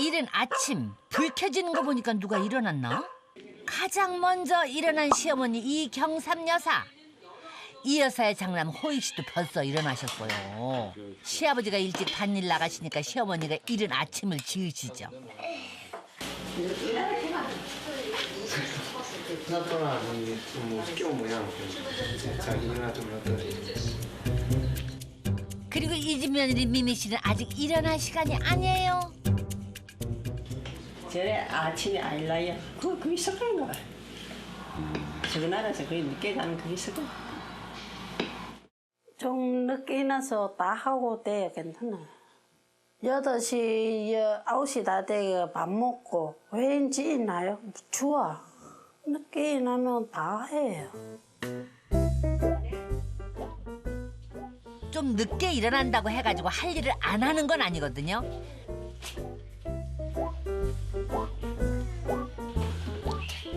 이른 아침 불 켜지는 거 보니까 누가 일어났나? 가장 먼저 일어난 시어머니 이경삼 여사. 이 여사의 장남 호익 씨도 벌써 일어나셨어요. 시아버지가 일찍 밭일 나가시니까 시어머니가 이른 아침을 지으시죠. 그리고 이 집 며느리 미미 씨는 아직 일어날 시간이 아니에요. 저래 아침에 알라요. 그게 습관인가 봐. 저거 나라서 그게 늦게 가는 그게 습관. 좀 늦게 일어나서 다 하고 돼요. 괜찮아요. 8시, 9시 다 돼요. 밥 먹고. 왠지 있나요? 추워. 늦게 일어나면 다 해요. 좀 늦게 일어난다고 해가지고 할 일을 안 하는 건 아니거든요.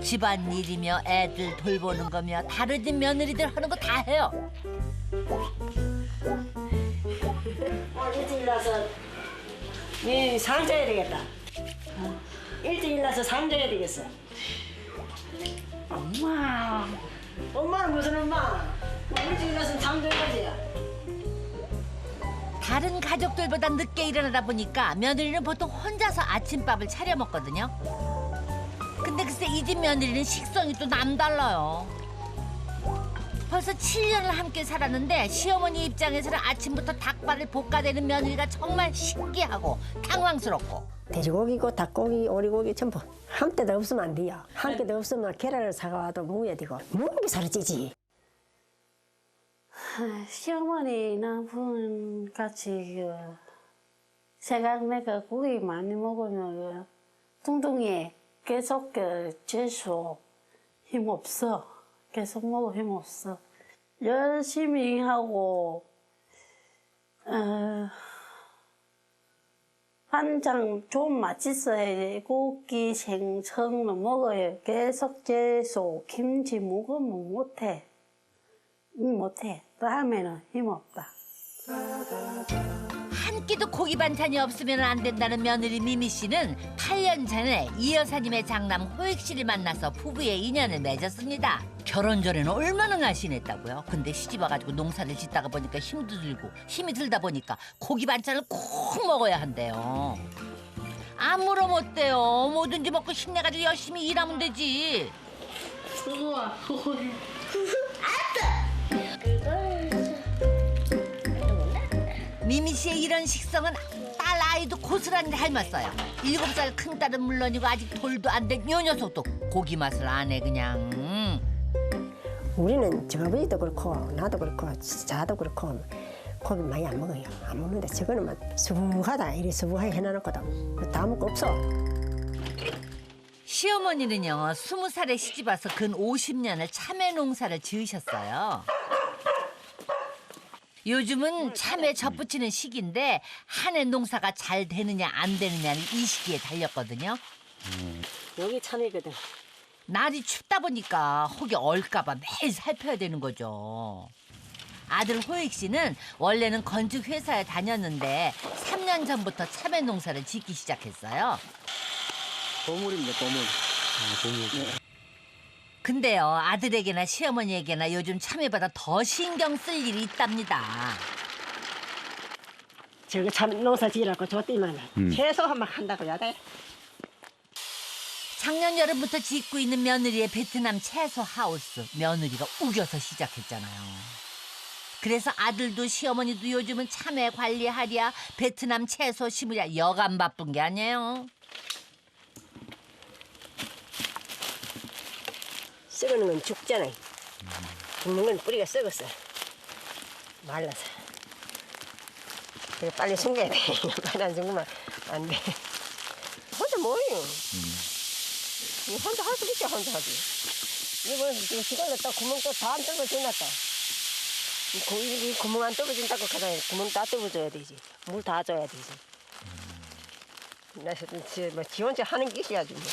집안일이며 애들 돌보는 거며 다른 집 며느리들 하는 거 다 해요. 일찍 일어나서 상줘야 되겠다. 일찍 일어나서 상줘야 되겠어. 엄마. 엄마는 무슨 엄마? 일찍 일어나서 상줘야지. 다른 가족들보다 늦게 일어나다 보니까 며느리는 보통 혼자서 아침밥을 차려 먹거든요. 근데 글쎄 이 집 며느리는 식성이 또 남달라요. 벌써 7년을 함께 살았는데 시어머니 입장에서는 아침부터 닭발을 볶아대는 며느리가 정말 신기하고 당황스럽고. 돼지고기고 닭고기, 오리고기 전부 한 떼도 없으면 안 돼요. 한 떼도 없으면 계란을 사가와도 먹어야 되고 먹는 게 살이 찌지. 시어머니 남편 같이 생각내가 고기 많이 먹으면 뚱뚱이 계속 재수 힘없어. 계속 먹어 힘없어. 열심히 하고 한장 좀 맛있어야 고기 생선을 먹어요. 계속 재수 김치 먹으면 못해. 못해. 다음에는 힘없다. 한 끼도 고기 반찬이 없으면 안 된다는 며느리 미미 씨는 8년 전에 이 여사님의 장남 호익 씨를 만나서 부부의 인연을 맺었습니다. 결혼 전에는 얼마나 날씬했다고요. 근데 시집 와가지고 농사를 짓다가 보니까 힘도 들고 힘이 들다 보니까 고기 반찬을 꼭 먹어야 한대요. 아무로 못 돼요. 뭐든지 먹고 힘내가지고 열심히 일하면 되지. 우와. 미미 씨의 이런 식성은 딸 아이도 고스란히 닮았어요. 7살 큰딸은 물론이고 아직 돌도 안 된 요 녀석도 고기 맛을 안 해 그냥. 우리는 저 아버지도 그렇고 나도 그렇고 자도 그렇고 고기 많이 안 먹어요. 안 먹는데 저거는 막 수북하다 이리 수북하게 해놔놓거든. 다 먹고 없어. 시어머니는요 20살에 시집와서 근 50년을 참외 농사를 지으셨어요. 요즘은 참외 젖붙이는 시기인데 한 해 농사가 잘 되느냐 안 되느냐는 이 시기에 달렸거든요. 여기 참이거든. 날이 춥다 보니까 혹이 얼까 봐 매일 살펴야 되는 거죠. 아들 호익 씨는 원래는 건축 회사에 다녔는데 3년 전부터 참외 농사를 짓기 시작했어요. 보물입니다, 보물. 보물. 근데요 아들에게나 시어머니에게나 요즘 참외보다 더 신경 쓸 일이 있답니다. 저거 참 농사 지으라고 줬더만 채소 한번 한다고 해야 돼. 작년 여름부터 짓고 있는 며느리의 베트남 채소 하우스. 며느리가 우겨서 시작했잖아요. 그래서 아들도 시어머니도 요즘은 참외 관리하랴 베트남 채소 심으랴 여간 바쁜 게 아니에요. 썩는 건 죽잖아요. 죽는 건 뿌리가 썩었어. 말라서. 그래 빨리 숨겨야 돼. 빨리 안 숨기면 안 돼. 혼자 뭐해요? 혼자 할 수 있지, 혼자 하지. 이거 지금 시간을 딱 구멍 또 다 안 떨어져놨다. 이 구멍 안 떨어진다고 하잖아. 구멍 다 떨어져야 되지. 물 다 줘야 되지. 나 지 혼자 하는 짓이야지 뭐.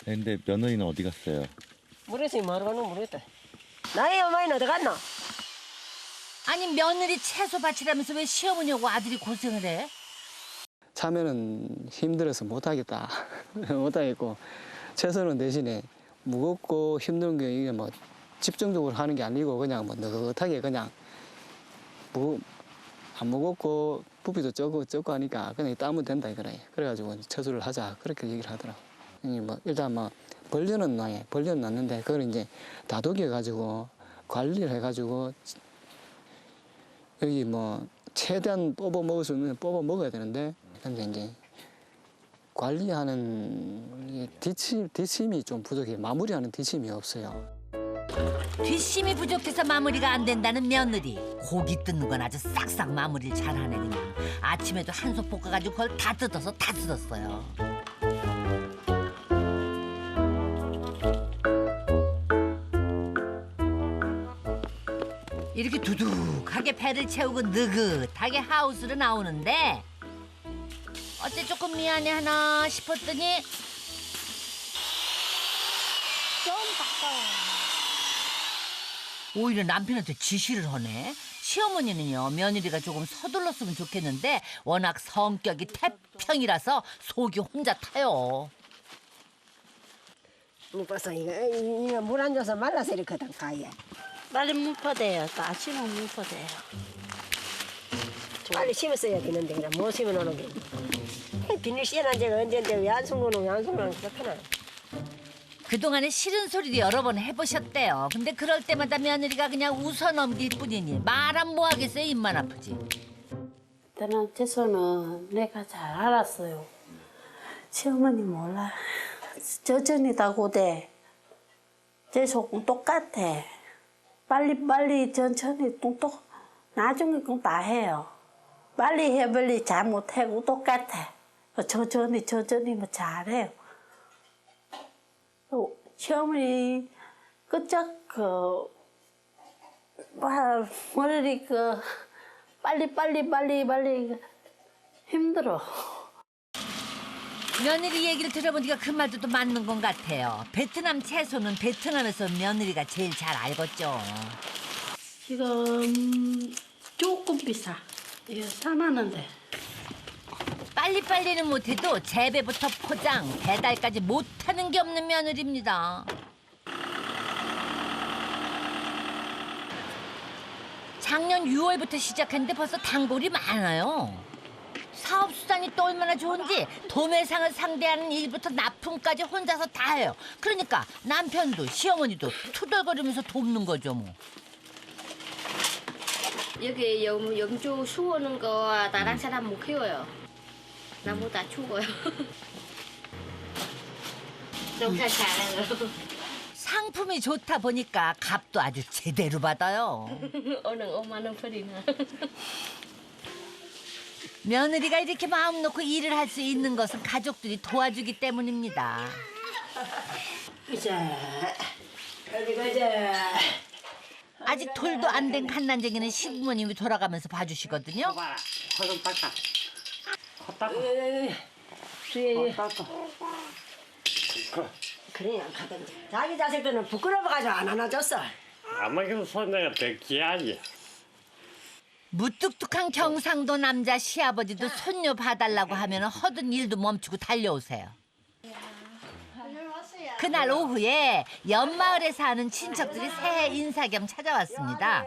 근데 며느리는 어디 갔어요? 모르겠어요. 뭐하러 가는 모르겠다. 나의 어머니는 어디 갔노? 아니 며느리 채소 밭이라면서 왜 시어머니하고 아들이 고생을 해? 차면은 힘들어서 못하겠다. 못하겠고 채소는 대신에 무겁고 힘든 게 이게 뭐 집중적으로 하는 게 아니고 그냥 뭐 느긋하게 그냥 안 무겁고 부피도 적고 하니까 그냥 따면 된다 이거래. 그래가지고 채소를 하자 그렇게 얘기를 하더라고. 뭐 일단 뭐 벌려는 놨는데 그걸 이제 다독여 가지고 관리를 해가지고 여기 뭐 최대한 뽑아 먹을 수 있는 뽑아 먹어야 되는데 근데 이제 관리하는 뒷심이 좀 부족해요. 마무리하는 뒷심이 없어요. 뒷심이 부족해서 마무리가 안 된다는 며느리. 고기 뜯는 건 아주 싹싹 마무리를 잘하네 그냥. 아침에도 한솥 볶아가지고 그걸 다 뜯어서 다 뜯었어요. 이렇게 두둑하게 배를 채우고 느긋하게 하우스로 나오는데 어째 조금 미안해 하나 싶었더니 좀 가까워. 오히려 남편한테 지시를 하네. 시어머니는요 며느리가 조금 서둘렀으면 좋겠는데 워낙 성격이 태평이라서 속이 혼자 타요. 못 봤어. 이거 물 안 줘서 말라서 이렇거든 가위에. 빨리 무퍼대요. 또 아침은 무퍼대요. 빨리 심었어야 되는데 그래 못 심어놓는 게. 비닐 씌어난 지가 언젠데 왜 안 숨고는 그렇구나. 그동안에 싫은 소리도 여러 번 해보셨대요. 근데 그럴 때마다 며느리가 그냥 웃어 넘길 뿐이니 말안 뭐 하겠어요. 입만 아프지. 그때는 채소는 내가 잘 알았어요. 시어머니 몰라. 저전이다 고대. 채소는 똑같아. 빨리 천천히 똑똑 나중에 그거 다 해요. 빨리 해버리 잘못하고 똑같아. 저전이 뭐 잘해요. 또 시어머니 그짝 머리 빨리 힘들어. 며느리 얘기를 들어보니까 그 말도 또 맞는 것 같아요. 베트남 채소는 베트남에서 며느리가 제일 잘 알겠죠. 지금 조금 비싸. 이거 4만 원대. 빨리빨리는 못해도 재배부터 포장, 배달까지 못하는 게 없는 며느리입니다. 작년 6월부터 시작했는데 벌써 단골이 많아요. 사업 수단이 또 얼마나 좋은지 도매상을 상대하는 일부터 납품까지 혼자서 다 해요. 그러니까 남편도 시어머니도 투덜거리면서 돕는 거죠 뭐. 여기 영주 수오는 거 나랑 사람 못 키워요. 나보다 죽어요. 농사 잘해요. 상품이 좋다 보니까 값도 아주 제대로 받아요. 오늘 5만 원 벌이나. 며느리가 이렇게 마음 놓고 일을 할 수 있는 것은 가족들이 도와주기 때문입니다. 아직 돌도 안 된 갓난쟁이는 시부모님이 돌아가면서 봐주시거든요. 거좀 닦아. 닦아. 그래 가든지. 자기 자식들은 부끄러워가지고 안 안아줬어. 아마도 손내가 더 귀하지. 무뚝뚝한 경상도 남자 시아버지도 손녀 봐달라고 하면 허든 일도 멈추고 달려오세요. 그날 오후에 옆마을에 사는 친척들이 새해 인사 겸 찾아왔습니다.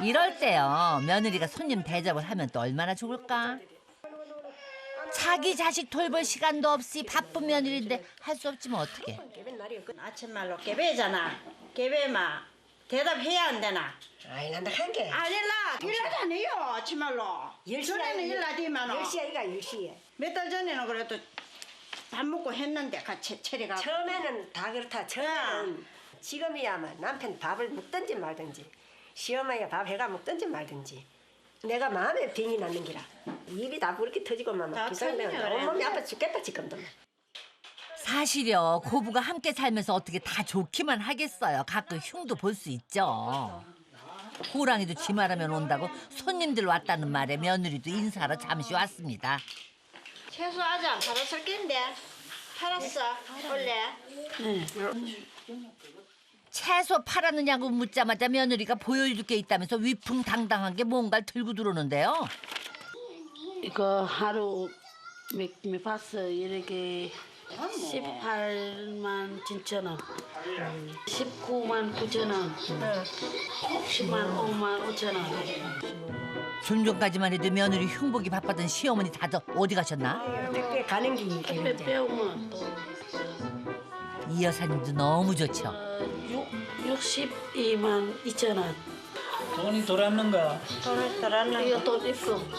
이럴 때요 며느리가 손님 대접을 하면 또 얼마나 좋을까. 자기 자식 돌볼 시간도 없이 바쁜 며느리인데 할 수 없지 뭐 어떡해. 아침말로 깨배잖아. 깨배마 대답해야 안 되나? 아이 난다 한 게. 아닐라 일나잖아요 아침말로. 10시에 전에는 일나디만 10시에 이가 10시에. 몇 달 전에는 그래도 밥 먹고 했는데 같이 체리가. 처음에는 다 그렇다. 처음에는 지금이야만 남편 밥을 먹든지 말든지 시어머니가 밥 해가 먹든지 말든지 내가 마음에 병이 났는 기라. 입이 다 그렇게 터지고만 막 비상되면 온몸이 아파 죽겠다 지금도. 사실요 고부가 함께 살면서 어떻게 다 좋기만 하겠어요. 가끔 흉도 볼 수 있죠. 호랑이도 지 말하면 온다고 손님들 왔다는 말에 며느리도 인사하러 잠시 왔습니다. 채소 아직 안 팔았을 낀데 팔았어 원래. 채소 팔았느냐고 묻자마자 며느리가 보여줄 게 있다면서 위풍당당하게 뭔가를 들고 들어오는데요. 이거 하루 몇 바스 이렇게 18만 7천 원, 19만 9천 원, 10만 5만 5천 원. 좀 전까지만 해도 며느리 흉보기 바빴던 시어머니 다들 어디 가셨나? 늦게 가는 길이 배 빼오면 이 여사님도 너무 좋죠. 62만 2천 원. 돈이 돌았는가? 돈을 들었는 이거 돈 입금.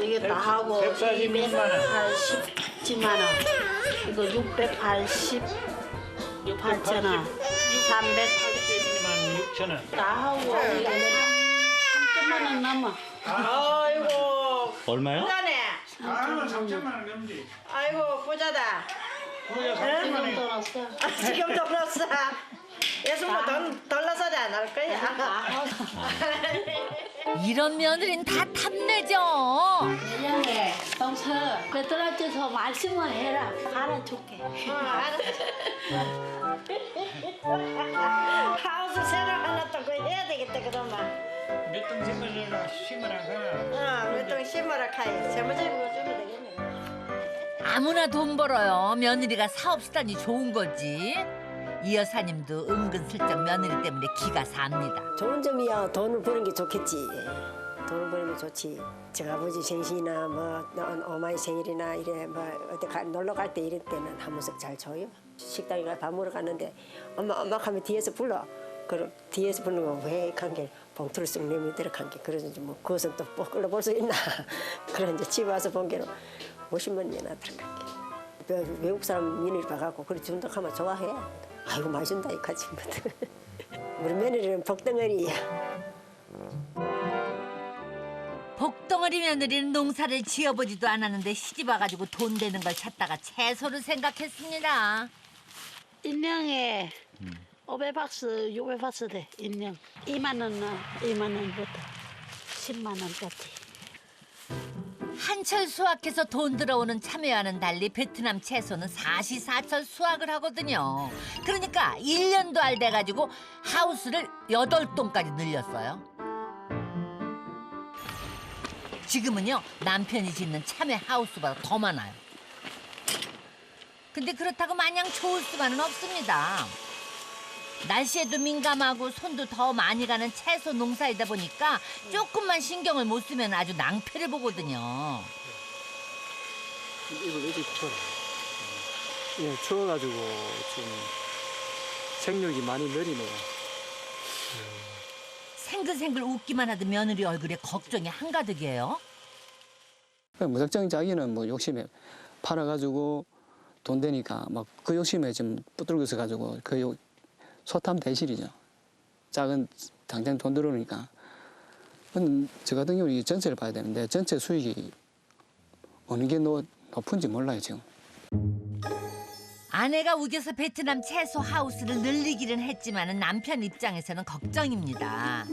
이게 다 하고 146만 원. 287만 원. 이거 688천 원. 382만 6천 원. 다 하고 이게 3천만 원 남아. 아이고 얼마요? 부자네. 3천만 원 넘지. 아이고 부자다. 그게 3천만 원. 돈 없어. 지금 돈 없어. 예수모 돈 돌려서도 안 할 거야. 이런 며느리는 다 탐내죠. 내년에 동서 베트남에서 말씀을 해라. 알아줄게. 하우스 새로 하나 또 해야 되겠다 그러면. 몇동 심으라 하나. 몇동 심으라 카이. 세무제 그거 주면 되겠네. 아무나 돈 벌어요. 며느리가 사업수단이 좋은 거지. 이 여사님도 은근슬쩍 며느리 때문에 기가 삽니다. 좋은 점이야. 돈을 버는 게 좋겠지. 돈을 벌면 좋지. 저 아버지 생신이나 뭐 어머니 생일이나 이래 뭐 어디 놀러 갈 때 이럴 때는 한 모습 잘 줘요. 식당에 가 밥 먹으러 갔는데 엄마 하면 뒤에서 불러. 그럼 뒤에서 부르는 거 왜 관계 봉투를 쓱 내밀 들어간 게 그래서 뭐 그것은 또 끌어볼 수 있나. 그런 이제 집에 와서 본 게는 50만 원이나 들어간 게. 외국 사람 민을 봐갖고 그래 준다 하면 좋아해. 아이고 많이 준다 이 가지. 우리 며느리는 복덩어리야. 복덩어리 며느리는 농사를 지어보지도 않았는데 시집 와가지고 돈 되는 걸 찾다가 채소를 생각했습니다. 인형에 500박스, 600박스 돼. 인형 2만 원, 2만 원부터 10만 원까지. 한철 수확해서 돈 들어오는 참외와는 달리 베트남 채소는 사시사철 수확을 하거든요. 그러니까 1년도 안 돼가지고 하우스를 8동까지 늘렸어요. 지금은요 남편이 짓는 참외 하우스보다 더 많아요. 근데 그렇다고 마냥 좋을 수만은 없습니다. 날씨에도 민감하고 손도 더 많이 가는 채소 농사이다 보니까 조금만 신경을 못 쓰면 아주 낭패를 보거든요. 이거 일찍 추워라. 예, 추워가지고 좀 생육이 많이 느리네요. 생글생글 웃기만 하던 며느리 얼굴에 걱정이 한가득이에요. 무작정 자기는 뭐 욕심에 팔아가지고 돈 되니까 막 그 욕심에 좀 뿌들겨서 가지고 그 소탐 대실이죠. 작은 당장 돈 들어오니까. 저 같은 경우는 이 전체를 봐야 되는데 전체 수익이 어느 게 높은지 몰라요 지금. 아내가 우겨서 베트남 채소 하우스를 늘리기는 했지만 남편 입장에서는 걱정입니다.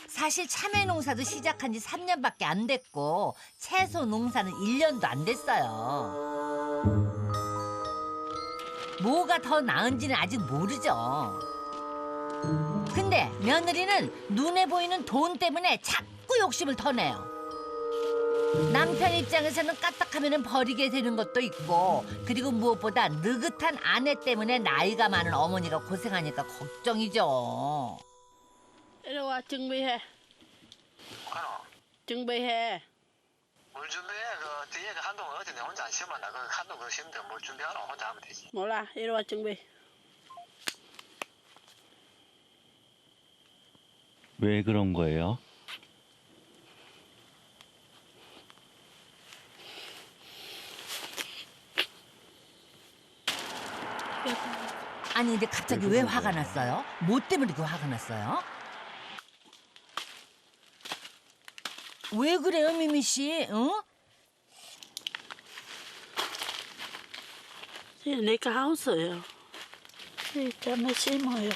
사실 참외 농사도 시작한 지 3년밖에 안 됐고 채소 농사는 1년도 안 됐어요. 뭐가 더 나은지는 아직 모르죠. 근데 며느리는 눈에 보이는 돈 때문에 자꾸 욕심을 더 내요. 남편 입장에서는 까딱하면 버리게 되는 것도 있고 그리고 무엇보다 느긋한 아내 때문에 나이가 많은 어머니가 고생하니까 걱정이죠. 이리 와 준비해. 준비해. 뭘 준비해? 그 뒤에 그 한동은 어디 내 혼자 안 심었나? 그 한동 그거 심는데 뭘 준비하러 혼자 하면 되지. 몰라. 이리 와 준비. 왜 그런 거예요? 아니 근데 갑자기 왜 화가 났어요? 뭐 때문에 그 화가 났어요? 왜 그래요 미미 씨? 응? 내가 하우스예요. 때문에 심어요.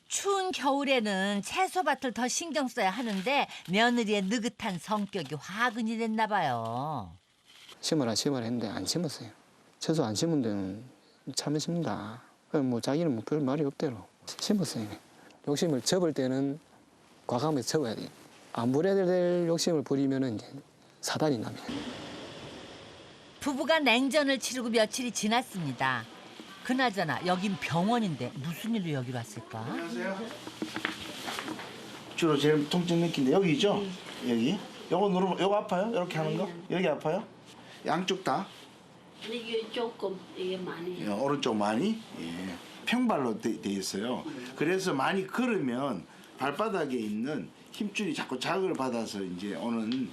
추운 겨울에는 채소밭을 더 신경 써야 하는데 며느리의 느긋한 성격이 화근이 됐나 봐요. 심어라 했는데 안 심었어요. 채소 안 심은 데는 참외 심는다. 뭐 자기는 뭐 별 말이 없대로 심었어요. 욕심을 접을 때는 과감하게 접어야 돼. 안 부려야 될 욕심을 부리면은 이제 사단이 납니다. 부부가 냉전을 치르고 며칠이 지났습니다. 그나저나 여긴 병원인데 무슨 일로 여기로 왔을까? 안녕하세요. 주로 제일 통증 느낀데 여기죠? 여기? 요거 누르면 요거 아파요? 이렇게 하는 거? 여기 아파요? 양쪽 다? 이게 조금 이게 많이. 예, 오른쪽 많이? 예. 평발로 돼 있어요. 그래서 많이 걸으면 발바닥에 있는 힘줄이 자꾸 자극을 받아서 이제 오는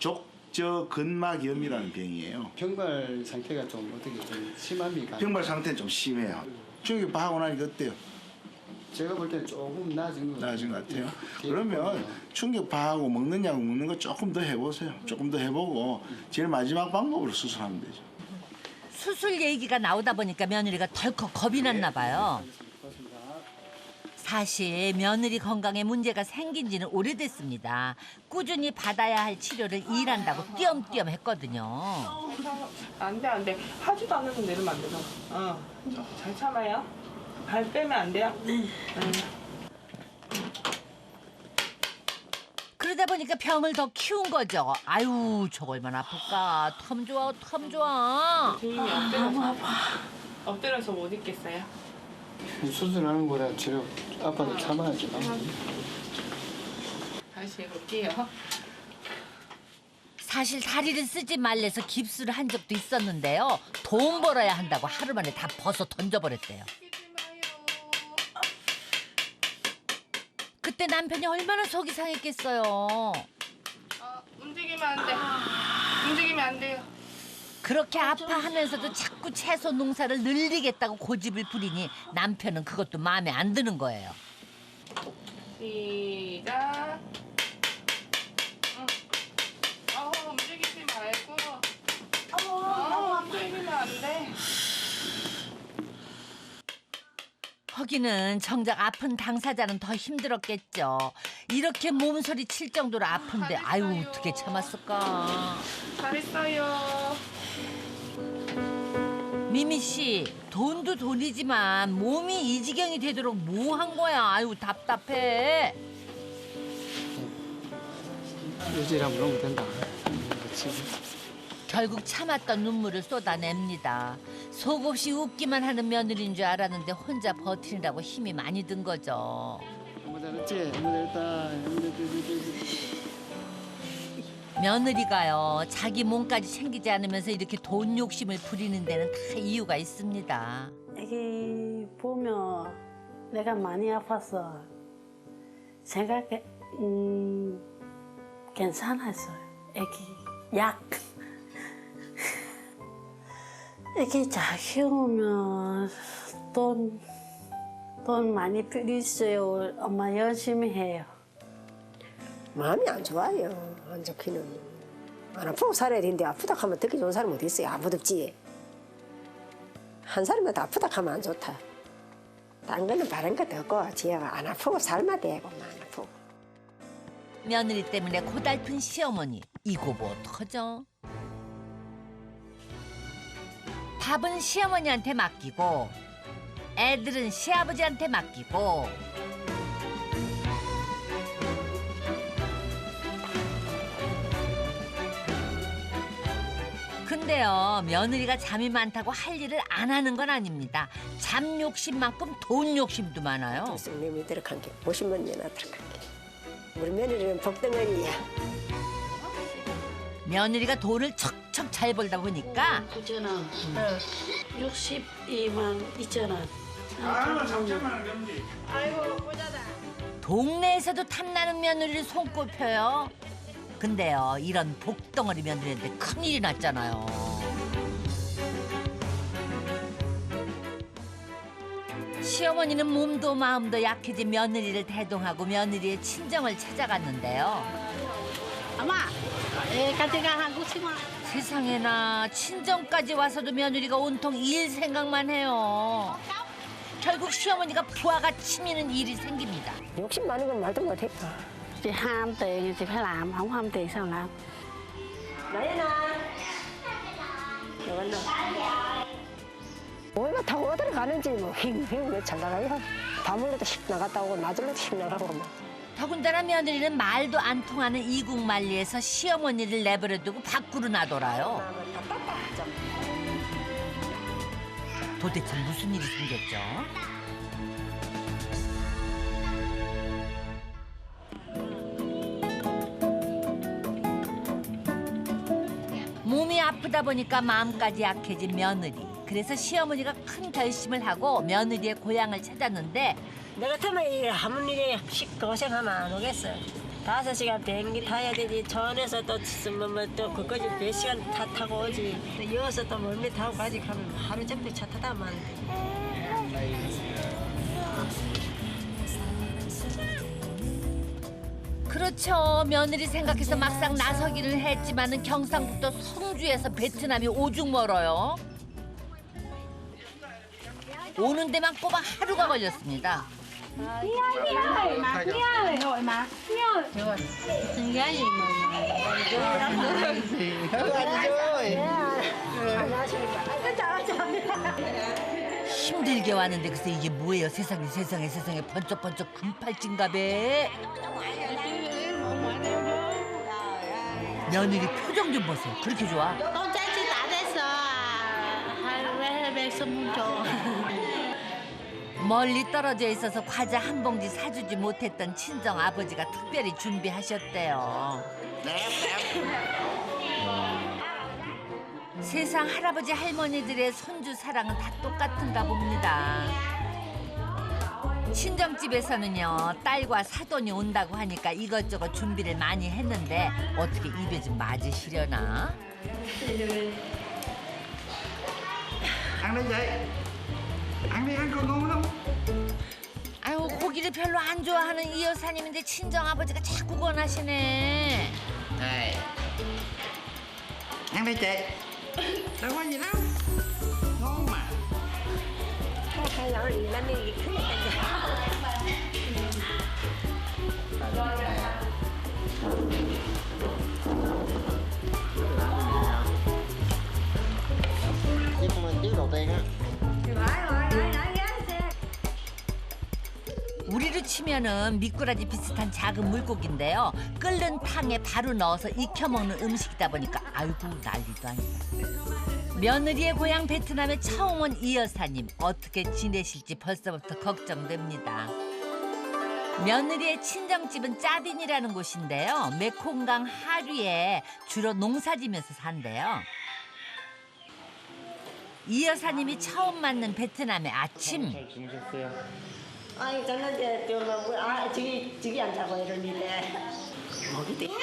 족저근막염이라는 병이에요. 병발 상태가 좀 어떻게 좀 심합니까? 병발 상태는 좀 심해요. 충격파 하고 나니까 어때요? 제가 볼 때 조금 나아진 것 같아요. 그러면 충격파하고 먹는 약 먹는 거 조금 더 해보세요. 조금 더 해보고 제일 마지막 방법으로 수술하면 되죠. 수술 얘기가 나오다 보니까 며느리가 덜컥 겁이 났나 봐요. 사실 며느리 건강에 문제가 생긴 지는 오래됐습니다. 꾸준히 받아야 할 치료를 일한다고 띄엄띄엄 했거든요. 안 돼, 안 돼. 하지도 않으면 내리면 안 되잖아. 잘 참아요. 발 빼면 안 돼요? 그러다 보니까 병을 더 키운 거죠. 아유, 저거 얼마나 아플까. 텀 좋아, 텀 좋아. 주인이 엎드려서, 엎드려서 못 있겠어요? 수술하는 거보다 치료 아파도 참아야지. 다시 해볼게요. 사실 다리를 쓰지 말래서 깁스를 한 적도 있었는데요. 돈 벌어야 한다고 하루 만에 다 벗어 던져버렸대요. 그때 남편이 얼마나 속이 상했겠어요. 움직이면 안 돼. 움직이면 안 돼요. 그렇게 아파하면서도 자꾸 채소 농사를 늘리겠다고 고집을 부리니 남편은 그것도 마음에 안 드는 거예요. 시작. 움직이지 말고. 움직이면 안 돼. 허기는 정작 아픈 당사자는 더 힘들었겠죠. 이렇게 몸소리 칠 정도로 아픈데 아유 어떻게 참았을까. 잘했어요. 미미 씨 돈도 돈이지만 몸이 이 지경이 되도록 뭐 한 거야. 아유 답답해. 유지하면 너무 된다. 그렇지. 결국 참았던 눈물을 쏟아냅니다. 속없이 웃기만 하는 며느리인 줄 알았는데 혼자 버티느라고 힘이 많이 든 거죠. 너무 잘했지? 너무 잘했다. 며느리가요 자기 몸까지 챙기지 않으면서 이렇게 돈 욕심을 부리는 데는 다 이유가 있습니다. 애기 보면 내가 많이 아파서 생각해 괜찮았어요. 애기 약 애기 잘 키우면 돈 많이 필요해요. 엄마 열심히 해요. 마음이 안 좋아요. 안 좋기는. 안 아프고 살아야 되는데 아프다 하면 듣기 좋은 사람 어디 있어요? 아무덥지. 한 사람마다 아프다 하면 안 좋다. 딴 거는 다른 것도 없고 지혜가 안 아프고 살만 되고 안 아프고. 며느리 때문에 고달픈 시어머니 이거 뭐 어떡하죠? 밥은 시어머니한테 맡기고 애들은 시아버지한테 맡기고 근데요 며느리가 잠이 많다고 할 일을 안 하는 건 아닙니다. 잠 욕심만큼 돈 욕심도 많아요. 내 들어간 게 50만 년이나 들어간 게. 우리 며느리는 복덩어리야. 며느리가 돈을 척척 잘 벌다 보니까 62만 2천 원. 아, 3천만 원 넘지. 아이고 부자다. 동네에서도 탐나는 며느리를 손꼽혀요. 근데요 이런 복덩어리 며느리한테 큰일이 났잖아요. 시어머니는 몸도 마음도 약해진 며느리를 대동하고 며느리의 친정을 찾아갔는데요. 엄마, 같이 가고 싶어. 세상에나 친정까지 와서도 며느리가 온통 일 생각만 해요. 결국 시어머니가 부하가 치미는 일이 생깁니다. 욕심 많은 건 말도 못해. Chị ham tiền thì chị phải làm, không ham tiền sao làm? 나연아. 나왔나? 얼마 타고 어디로 가는지 뭐 휙휙 잘 나가요. 밤을로도 휙 나갔다 오고 낮을로도 휙 나가고 막. 더군다나 며느리는 말도 안 통하는 이국만리에서 시어머니를 내버려두고 밖으로 나돌아요. 도대체 무슨 일이 생겼죠? 몸이 아프다 보니까 마음까지 약해진 며느리. 그래서 시어머니가 큰 결심을 하고 며느리의 고향을 찾았는데 내 같으면 이 할머니 고생하면 안 오겠어. 5시간 비행기 타야 되지. 전에서 또 또 그까지 몇 시간 타고 오지. 또 이어서 또 멀미 타고 가지 가면 하루 정도 차 타다 만. 그렇죠. 며느리 생각해서 막상 나서기는 했지만은 경상북도 성주에서 베트남이 오죽 멀어요. 오는 데만 꼬박 하루가 걸렸습니다. 힘들게 왔는데 글쎄 이게 뭐예요? 세상에 번쩍번쩍 금팔찌인가배. 며느리 표정 좀 보세요. 그렇게 좋아? 짠지 다 됐어. 하루에 백선문 줘. 멀리 떨어져 있어서 과자 한 봉지 사주지 못했던 친정 아버지가 특별히 준비하셨대요. 세상 할아버지 할머니들의 손주 사랑은 다 똑같은가 봅니다. 친정집에서는요, 딸과 사돈이 온다고 하니까 이것저것 준비를 많이 했는데 어떻게 입에 좀 맞으시려나? 아유, 고기를 별로 안 좋아하는 이 여사님인데 친정 아버지가 자꾸 권하시네. Ăn đi chị. Đâu có gì đâu. Ngon mà. Hai lão thì lên đi khứ 우리로 치면은 미꾸라지 비슷한 작은 물고기인데요. 끓는 탕에 바로 넣어서 익혀먹는 음식이다 보니까 아이고 난리도 아니다. 며느리의 고향 베트남에 처음 온 이 여사님 어떻게 지내실지 벌써부터 걱정됩니다. 며느리의 친정집은 짜딘이라는 곳인데요. 메콩강 하류에 주로 농사지면서 산대요. 이 여사님이 처음 맞는 베트남의 아침. 잘 주무셨어요? 아니 저는데 저기 앉자고 이러는데 먹이도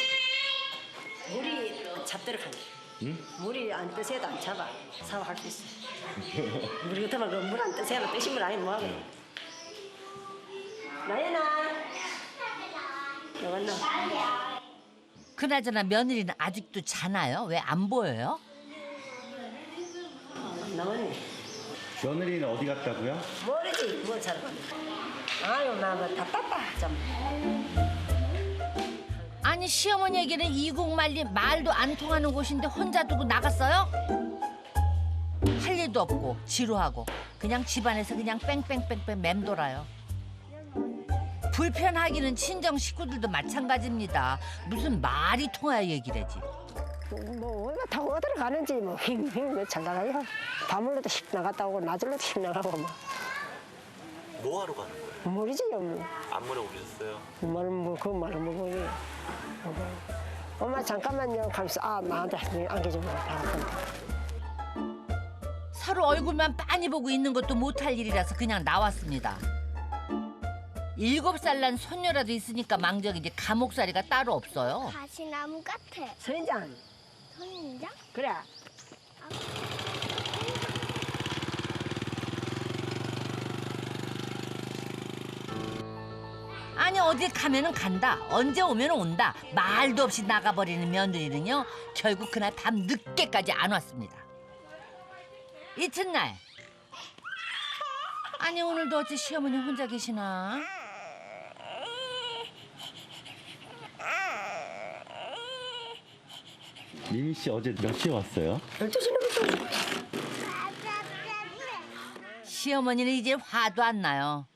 물이 잡도록 하네. 응? 물이 안 뜨세도 안 잡아. 사와할 수 있어. 우리 같으면 그 물 안 뜨세도 뜨신 물 아니면 뭐하게. 나연아. 여왔나? 그나저나 며느리는 아직도 자나요? 왜 안 보여요? 나오네. 며느리는 어디 갔다고요? 모르지 뭘 잘. 아유 나뭐 답답하 좀. 아니 시어머니에게는 이국만리 말도 안 통하는 곳인데 혼자 두고 나갔어요? 할 일도 없고 지루하고 그냥 집안에서 그냥 뺑뺑뺑뺑 맴돌아요. 불편하기는 친정 식구들도 마찬가지입니다. 무슨 말이 통해야 얘기를 하지. 뭐 얼마 타고 어디로 가는지 뭐 힘 잘 나가요. 밤을로도 씩 나갔다 오고 낮을로도 씩 나가고 뭐. 뭐 하러 가는 거예요? 모르지요 뭐. 안 물어보셨어요? 그 말을 모르고. 엄마 잠깐만요. 가면서 나한테 안겨주면 서로 얼굴만 빤히 보고 있는 것도 못할 일이라서 그냥 나왔습니다. 7살 난 손녀라도 있으니까 망정이지 감옥살이가 따로 없어요. 가시나무 같아. 선인장. 선인장? 그래. 아니 어디 가면은 간다. 언제 오면 온다. 말도 없이 나가버리는 며느리는요. 결국 그날 밤 늦게까지 안 왔습니다. 이튿날. 아니 오늘도 어째 시어머니 혼자 계시나? 미미 씨 어제 몇 시에 왔어요? 12시 넘었어. 시어머니는 이제 화도 안 나요.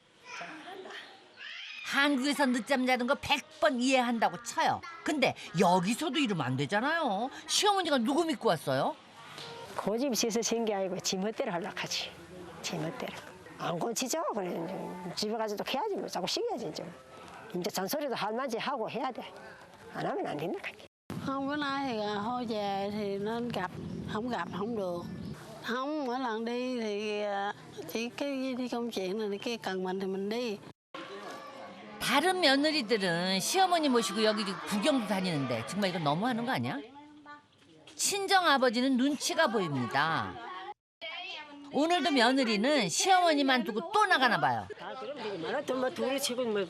한국에서 늦잠 자는 거 100번 이해한다고 쳐요. 근데 여기서도 이러면 안 되잖아요. 시어머니가 누구 믿고 왔어요? 고집 씻어 생게 아니고 지 멋대로 하려고 하지. 지 멋대로. 안 고치죠. 그래 집에 가서도 해야지 뭐 자꾸 쉬겨야지 좀. 이제 잔소리도 할 만치 하고 해야 돼. 안 하면 안 된다. Không, bữa nay thì thôi về thì nên gặp không được. Không, mỗi lần đi thì chỉ cái đi công chuyện này cái cần mình thì mình đi. 다른 며느리들은 시어머니 모시고 여기저기 구경도 다니는데 정말 이거 너무하는 거 아니야? 친정아버지는 눈치가 보입니다. 오늘도 며느리는 시어머니만 두고 또 나가나 봐요. 뭐 둘이 치고 뭐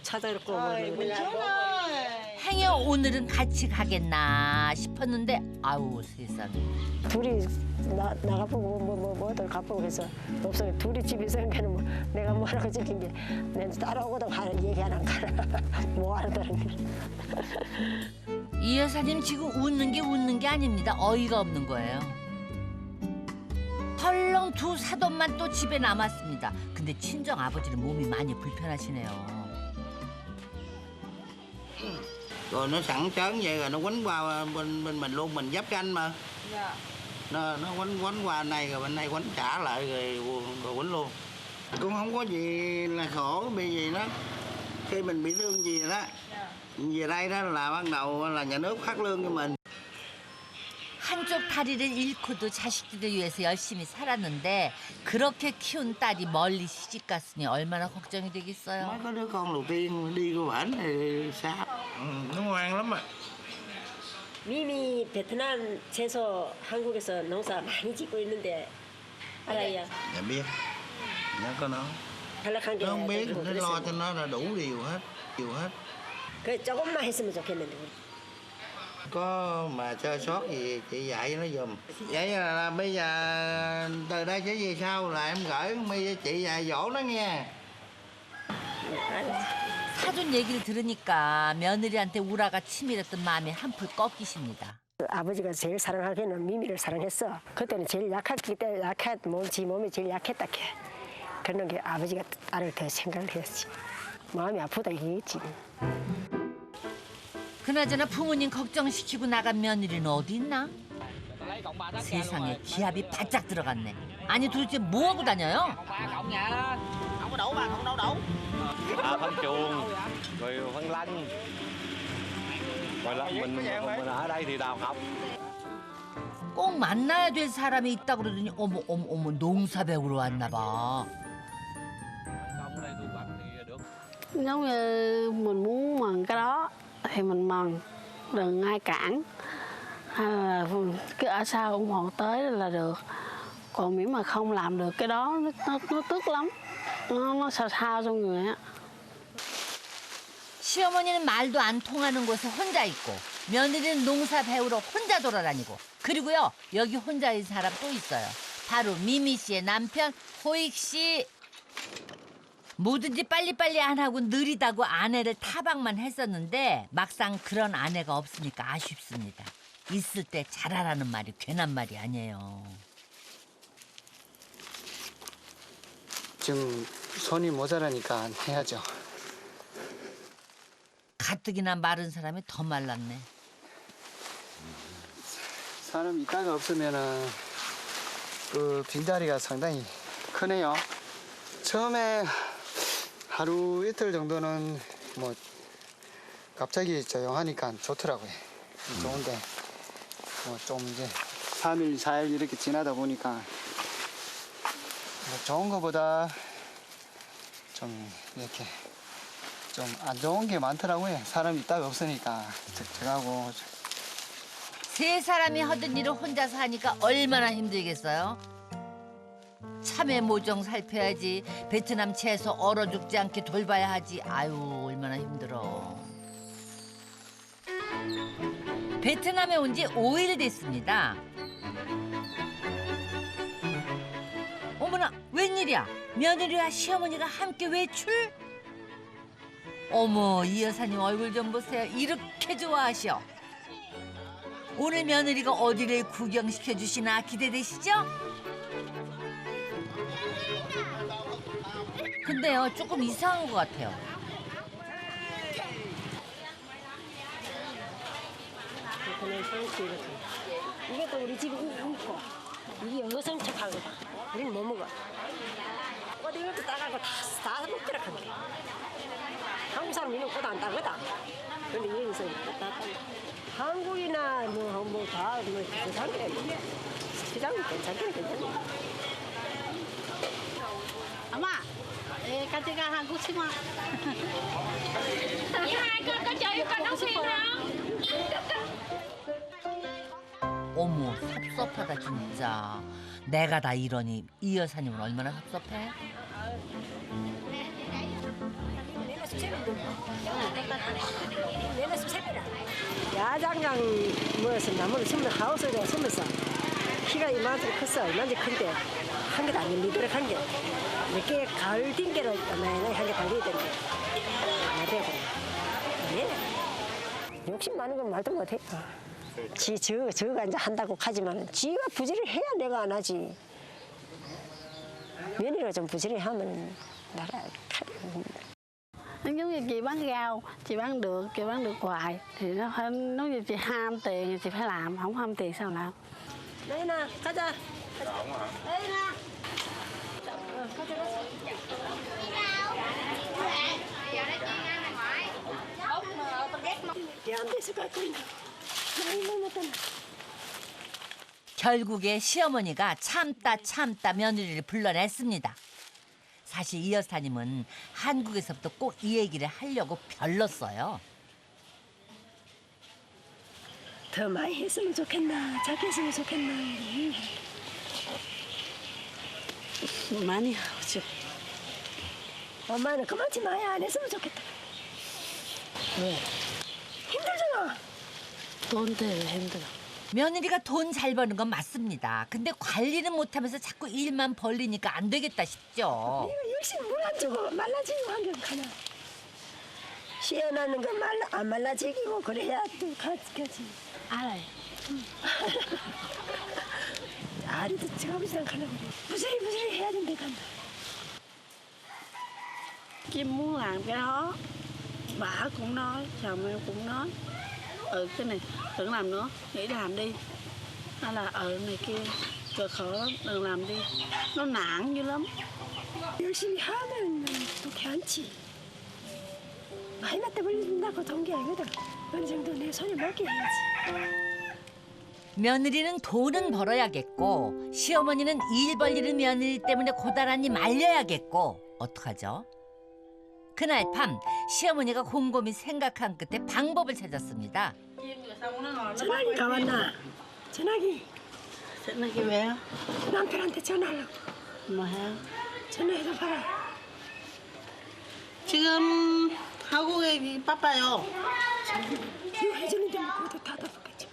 찾아놓고 뭐. 행여 오늘은 같이 가겠나 싶었는데 아우 세상에. 둘이 나가보고 뭐들 가보고 해서 없어. 둘이 집에 있으니까 뭐 내가 뭐라고 지킨 게 내가 따라오거든 하는 얘기 안 가라. 뭐 하는 게. 이 여사님 지금 웃는 게 아닙니다. 어이가 없는 거예요. 헐렁 두 사돈만 또 집에 남았습니다. 근데 친정 아버지는 몸이 많이 불편하시네요. Rồi nó sẵn sớm vậy rồi nó quánh qua bên mình luôn, mình giáp canh mà. Nó quánh qua này rồi bên này quánh trả lại rồi quánh luôn. Cũng không có gì là khổ bị gì đó. Khi mình bị thương gì đó, về đây đó là ban đầu là nhà nước phát lương cho mình. 한쪽 다리를 잃고도 자식들을 위해서 열심히 살았는데 그렇게 키운 딸이 멀리 시집 갔으니 얼마나 걱정이 되겠어요. Mới có đứa con đầu tiên đi qua bển thì xa. Nó ngoan lắm ạ. 미미 베트남 채소 한국에서 농사 많이 짓고 있는데 알아요? Dạ biết. Nó có nó. 탈락한 게 Nó không biết, nó lo 그래서 cho nó là đủ điều hết. 그 조금만 했으면 좋겠는데 우리. Có mà sơ sót gì chị dạy nó giùm. Vậy là bây giờ từ đây sẽ về sau là em gửi con My cho chị dạy dỗ nó nghe. 사돈 얘기를 들으니까 며느리한테 우라가 치밀었던 마음이 한풀 꺾이십니다. 아버지가 제일 사랑하기는 미미를 사랑했어. 그때는 제일 약했기 때문에 지 몸이 제일 약했다 캐. 그런 게 아버지가 딸을 더 생각을 했지. 마음이 아프다 이거지. 그나저나 부모님 걱정시키고 나간 며느리는 어디 있나? 세상에 기합이 바짝 들어갔네. 아니 도대체 뭐하고 다녀요? Phân chuồng, rồi phân lanh. Rồi là mình ở đây thì đào học. 꼭 만나야 될 사람이 있다 그러더니 어머 농사 배우러 왔나 봐. Giống như mình muốn mần cái đó thì mình mần, đừng ai cản. Hay là cứ ở sau ủng hộ tới là được. Còn miễn mà không làm được cái đó nó tức lắm. Nó sao trong người á. 시어머니는 말도 안 통하는 곳에 혼자 있고 며느리는 농사 배우러 혼자 돌아다니고 그리고요 여기 혼자인 사람 또 있어요. 바로 미미 씨의 남편 호익 씨. 뭐든지 빨리빨리 안 하고 느리다고 아내를 타박만 했었는데 막상 그런 아내가 없으니까 아쉽습니다. 있을 때 잘하라는 말이 괜한 말이 아니에요. 지금 손이 모자라니까 해야죠. 가뜩이나 마른 사람이 더 말랐네. 사람 이따가 없으면은 그 빈자리가 상당히 크네요. 처음에 하루 이틀 정도는 뭐 갑자기 조용하니까 좋더라고요. 좋은데 뭐 좀 이제 3일, 4일 이렇게 지나다 보니까 뭐 좋은 거보다 좀 이렇게 좀 안 좋은 게 많더라고요. 사람이 딱 없으니까 저하고 세 사람이 하던 일을 혼자서 하니까 얼마나 힘들겠어요? 참외 모종 살펴야지, 베트남 채소 얼어 죽지 않게 돌봐야 하지. 아유 얼마나 힘들어. 베트남에 온 지 5일 됐습니다. 어머나 웬일이야? 며느리와 시어머니가 함께 외출? 어머 이 여사님 얼굴 좀 보세요. 이렇게 좋아하셔. 오늘 며느리가 어디를 구경시켜 주시나 기대되시죠? 근데요 조금 이상한 것 같아요. 그는 상추 이렇게. 이것도 우리 집에 있고 이게 어성척하거든. 우리는 못 먹어. 어디 이것도 따가고 다 먹더라 한 게. 한국 사람 이런 꽃 안 따거든. 근데 여기서 따. 한국이나 뭐다뭐 괜찮게 시장은 괜찮긴 괜찮네. 엄마, 같이 가 한국 친구. Chị hai có chơi với con Ốc Thiên không? 어머 섭섭하다 진짜. 내가 다 이러니 이 여사님은 얼마나 섭섭해? 야장장 뭐서 나무를 심는 하우스에 심어서 키가 이만큼 컸어. 이만큼 큰데 한 개도 안 열리도록 한 개. 몇 개 가을 딩개를 한개 달려야 되는데 안 돼요. 예. 욕심 많은 건 말도 못해. 저가 이제 한다고 하지만 지가 부지런해야 내가 안 하지. 며느리가 좀 부지런하면 나라. Giống như chị bán rau, chị bán được hoài thì nó như chị ham tiền thì chị phải làm, không ham tiền sao làm. Đây nè, 가자. Đây nè. 결국에 시어머니가 참다 며느리를 불러냈습니다. 사실 이 여사님은 한국에서부터 꼭 이 얘기를 하려고 별렀어요. 더 많이 했으면 좋겠나, 작게 했으면 좋겠나. 많이 하죠. 엄마는 그만치 많이 안 했으면 좋겠다. 왜? 힘들잖아. 돈 때문에 힘들어. 며느리가 돈 잘 버는 건 맞습니다. 근데 관리는 못하면서 자꾸 일만 벌리니까 안 되겠다 싶죠. 이거 역시 물 안 주고 말라지고 환경 가나. 시원하는 거 안 말라지고 그래야 또 가지. 알아요. 아리도 지갑이랑 가나 그래. 부스러기 해야 된대 간다. Chị muốn làm cái đó, bà cũng nói, chồng em cũng nói, cái này đừng làm nữa, nghỉ làm đi, hay là này kia cực khổ lắm, đừng làm đi, nó nản dữ lắm. 열심히 하면 또 괜찮지. 많이 맞다 벌린다고 돈 게 아니거든. 어느 정도 내 손에 먹게 해야지. 며느리는 돈은 벌어야겠고 시어머니는 일 벌리는 며느리 때문에 고단하니 말려야겠고 어떡하죠? 그날 밤 시어머니가 곰곰이 생각한 끝에 방법을 찾았습니다. 전화기가 왔나? 전화기. 전화기 왜요? 남편한테 전화하려고. 뭐 해요? 전화해서 봐라. 지금 한국에 바빠요. 이거 해주는데 뭐 그것도 닫아놓겠지.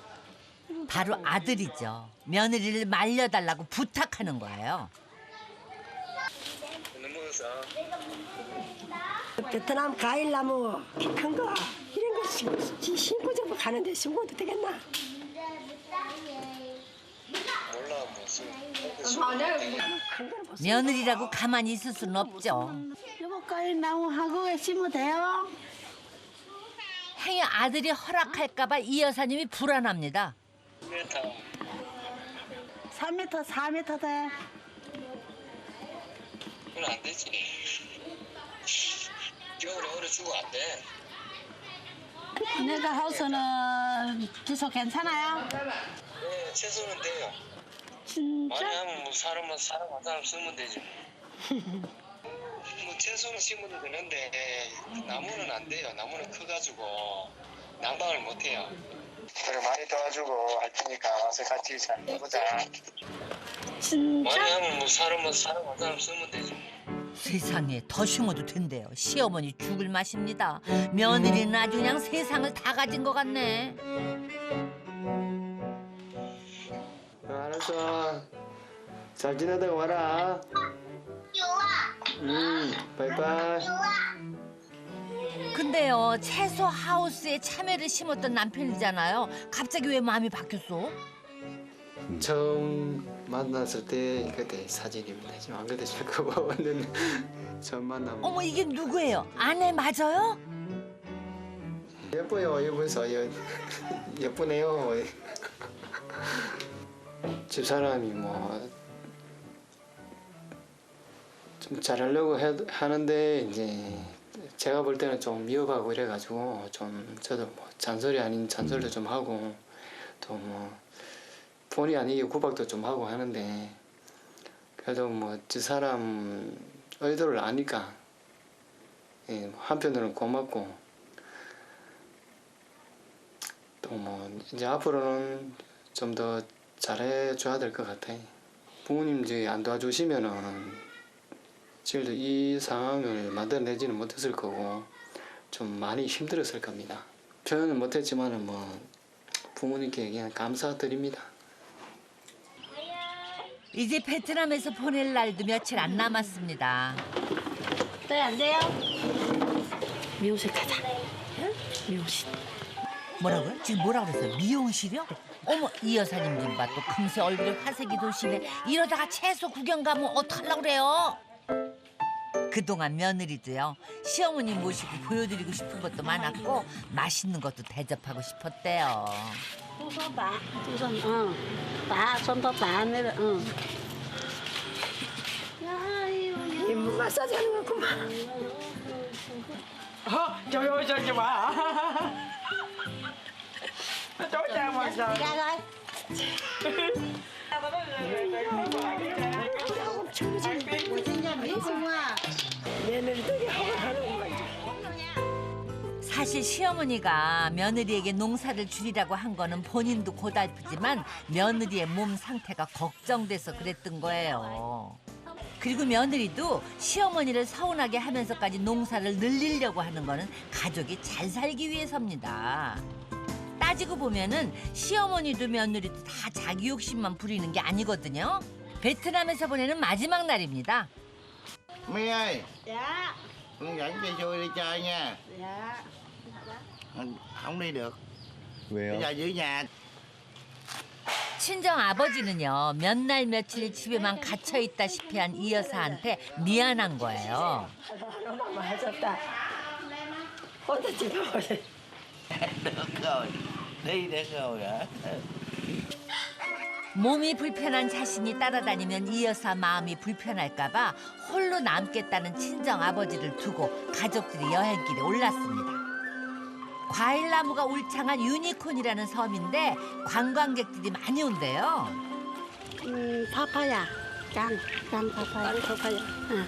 바로 아들이죠. 며느리를 말려달라고 부탁하는 거예요. 베트남 과일나무 큰 거 이런 거 신고 좀 가는데 신고도 되겠나? 며느리라고 가만히 있을 수는 없죠. 여보 과일나무 한국에 심어도 돼요? 행여 아들이 허락할까봐 이 여사님이 불안합니다. 3m, 4m 돼. 그건 안 되지. 겨울에 얼어 죽어 안 돼. 내가 하우스는 주소 괜찮아요? 네, 채소는 돼요. 진짜? 많이 하면 뭐 사람 한 사람 쓰면 되지. 뭐 채소는 심어도 되는데 나무는 안 돼요. 나무는 커가지고 난방을 못 해요. 그래 많이 도와주고 할 테니까 와서 같이 잘 해보자. 진짜? 많이 하면 뭐 사람 한 사람 쓰면 되지. 세상에 더 심어도 된대요. 시어머니 죽을 맛입니다. 며느리는 아주 그냥 세상을 다 가진 것 같네. 알았어. 잘 지내다가 와라. 바이바이. 근데요, 채소 하우스에 참외를 심었던 남편이잖아요. 갑자기 왜 마음이 바뀌었어? 처음 만났을 때 그때 사진입니다. 지금 안 그래도 잠깐 왔는데 처음 만나면 어머, 이게 누구예요? 아내 맞아요? 예뻐요. 여보서 예쁘네요. 집사람이 뭐 좀 잘하려고 하는데 이제 제가 볼 때는 좀 미흡하고 이래가지고 좀 저도 뭐 잔소리 아닌 잔소리도 좀 하고 또 뭐 본의 아니게 구박도 좀 하고 하는데 그래도 뭐 저 사람 의도를 아니까 예, 한편으로는 고맙고 또 뭐 이제 앞으로는 좀 더 잘해줘야 될 것 같아요. 부모님 이제 안 도와주시면은 지금도 이 상황을 만들어내지는 못했을 거고 좀 많이 힘들었을 겁니다. 표현은 못했지만은 뭐 부모님께 그냥 감사드립니다. 이제 베트남에서 보낼 날도 며칠 안 남았습니다. 네, 안 돼요? 미용실 가자. 미용실. 뭐라고요? 지금 뭐라고 그랬어요? 미용실이요? 어머, 이 여사님 좀 봐. 또 금세 얼굴에 화색이 도시네. 이러다가 채소 구경 가면 어떡하려고 그래요? 그동안 며느리도요. 시어머니 모시고 보여드리고 싶은 것도 많았고 맛있는 것도 대접하고 싶었대요. 두 손 다. 두 손, 응. 다, 손도 다 내려, 응. 인물 마사지 하는 거구만. 저기 마. 쫄자 먼저. 사실 시어머니가 며느리에게 농사를 줄이라고 한 거는 본인도 고달프지만 며느리의 몸 상태가 걱정돼서 그랬던 거예요. 그리고 며느리도 시어머니를 서운하게 하면서까지 농사를 늘리려고 하는 거는 가족이 잘 살기 위해서입니다. 따지고 보면은 시어머니도 며느리도 다 자기 욕심만 부리는 게 아니거든요. 베트남에서 보내는 마지막 날입니다. My ơi, Dạ. con dẫn chị Xui đi chơi nha. Dạ. Không đi được. 왜요? Bây giờ giữ nhà. 친정 아버지는요, 몇 날 며칠 집에만 갇혀 있다시피 한 이 여사한테 미안한 거예요. 너무 해줬다. 혼자 집에 오래. Được rồi. Đi được rồi hả? 몸이 불편한 자신이 따라다니면 이 여사 마음이 불편할까 봐 홀로 남겠다는 친정 아버지를 두고 가족들이 여행길에 올랐습니다. 과일나무가 울창한 유니콘이라는 섬인데 관광객들이 많이 온대요. 파파야. 깐 파파야. 깐 파파야. 응.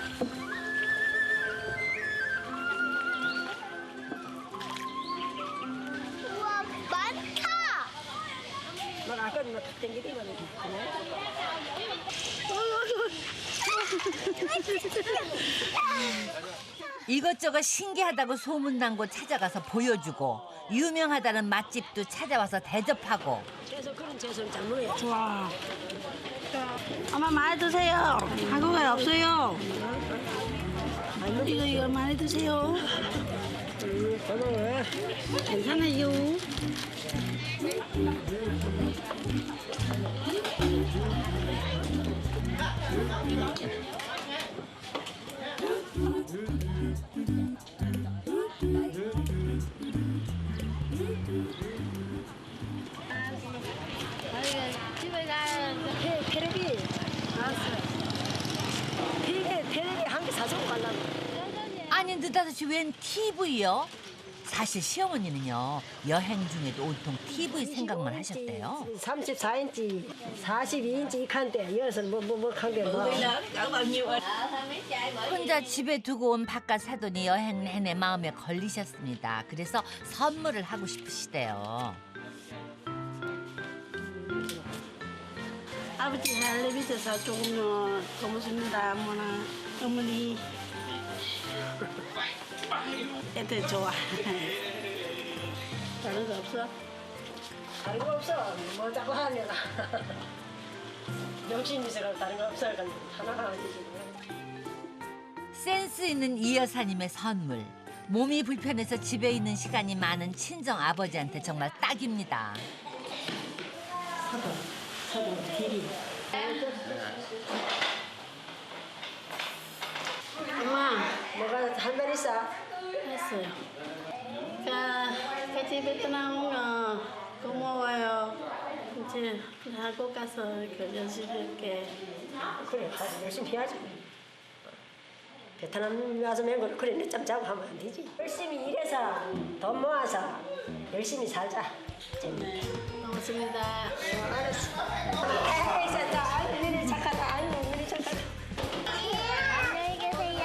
우와, 많다. 너 아까 뭐 땡기기만 해. 이것저것 신기하다고 소문난 곳 찾아가서 보여주고 유명하다는 맛집도 찾아와서 대접하고 채소 그런 채소는 잘 먹어요. 와. 엄마 많이 드세요. 한국에 없어요. 이거 많이 드세요. 고마워. 괜찮아요. 집에 가는 테레비. 테레비 한 개 사주고 가려고. 아니 느닷없이 웬 TV요? 사실 시어머니는요 여행 중에도 온통 TV 생각만 하셨대요. 34인치, 42인치 이 칸대. 여기서 뭐한게 뭐. 혼자 집에 두고 온 바깥 사돈이 여행 내내 마음에 걸리셨습니다. 그래서 선물을 하고 싶으시대요. 아버지 텔레비전에서 조금 고맙습니다. 어머니 애들 좋아. 다른 거 없어? 다른 거 없어. 뭐 자꾸 하냐가. 명신 있어가 다른 거 없어. 하나가 아니지. 센스 있는 이 여사님의 선물. 몸이 불편해서 집에 있는 시간이 많은 친정 아버지한테 정말 딱입니다. 서도 길이. 엄마, 뭐가 할 말 있어? 했어요. 같이 베트남 고마워요. 이제 한국 가서 열심히 할게. 그래, 열심히 해야지. 베트남 와서 맹고를 그래 늦잠 자고 하면 안 되지. 열심히 일해서 돈 모아서 열심히 살자. 고맙습니다. 알았어. 아이고, 진짜. 아이고, 너네 착하다. 아이고, 너네 착하다. 안녕히 계세요.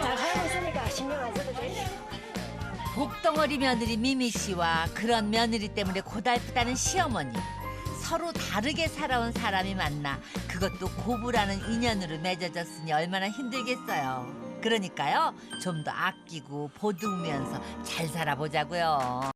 잘 살고 있으니까 신경 안 써도 돼. 복덩어리 며느리 미미 씨와 그런 며느리 때문에 고달프다는 시어머니. 서로 다르게 살아온 사람이 만나 그것도 고부라는 인연으로 맺어졌으니 얼마나 힘들겠어요. 그러니까요, 좀 더 아끼고 보듬으면서 잘 살아보자고요.